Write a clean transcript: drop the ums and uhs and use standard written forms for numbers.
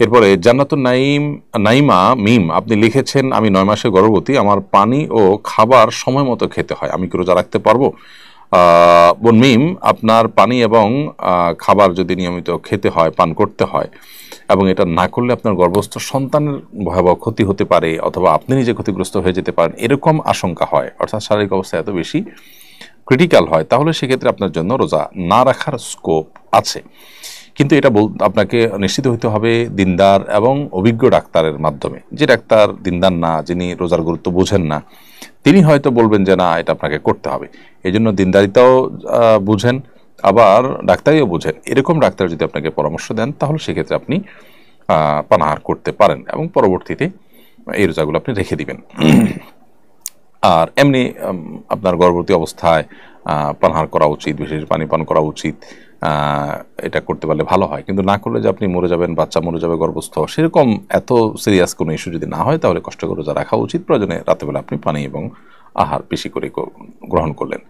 এরপরে জান্নাতুন নাইমা মিম, আপনি লিখেছেন আমি 9 মাসে গর্ভবতী, আমার পানি ও খাবার সময় মতো খেতে হয়, আমি কি রোজা রাখতে পারবো? বোন মিম, আপনার পানি এবং খাবার যদি নিয়মিত খেতে হয়, পান করতে হয়, এবং এটা না করলে আপনার গর্ভস্থ সন্তানের ভয়াবহ ক্ষতি হতে পারে অথবা আপনি নিজে ক্ষতিগ্রস্ত হয়ে যেতে পারেন, এরকম আশঙ্কা হয়, অর্থাৎ শারীরিক অবস্থা এত বেশি ক্রিটিক্যাল হয়, তাহলে সেক্ষেত্রে আপনার জন্য রোজা না রাখার স্কোপ আছে। কিন্তু এটা আপনাকে নিশ্চিত হইতে হবে দিনদার এবং অভিজ্ঞ ডাক্তারের মাধ্যমে। যে ডাক্তার দিনদার না, যিনি রোজার গুরুত্ব বুঝেন না, তিনি হয়তো বলবেন যে না এটা আপনাকে করতে হবে। এই জন্য দিনদারিতাও বুঝেন, আবার ডাক্তারিও বুঝেন, এরকম ডাক্তার যদি আপনাকে পরামর্শ দেন তাহলে সেক্ষেত্রে আপনি পানাহার করতে পারেন এবং পরবর্তীতে এই রোজাগুলো আপনি রেখে দিবেন। আর এমনি আপনার গর্ভবতী অবস্থায় পানাহার করা উচিত, বিশেষ পানি পান করা উচিত, এটা করতে পারলে ভালো হয়। কিন্তু না করলে যে আপনি মরে যাবেন, বাচ্চা মরে যাবে গর্ভস্থ, সেরকম এত সিরিয়াস কোনো ইস্যু যদি না হয় তাহলে কষ্ট করে রোজা রাখা উচিত। প্রয়োজনে রাতেবেলা আপনি পানি এবং আহার বেশি করে গ্রহণ করলেন।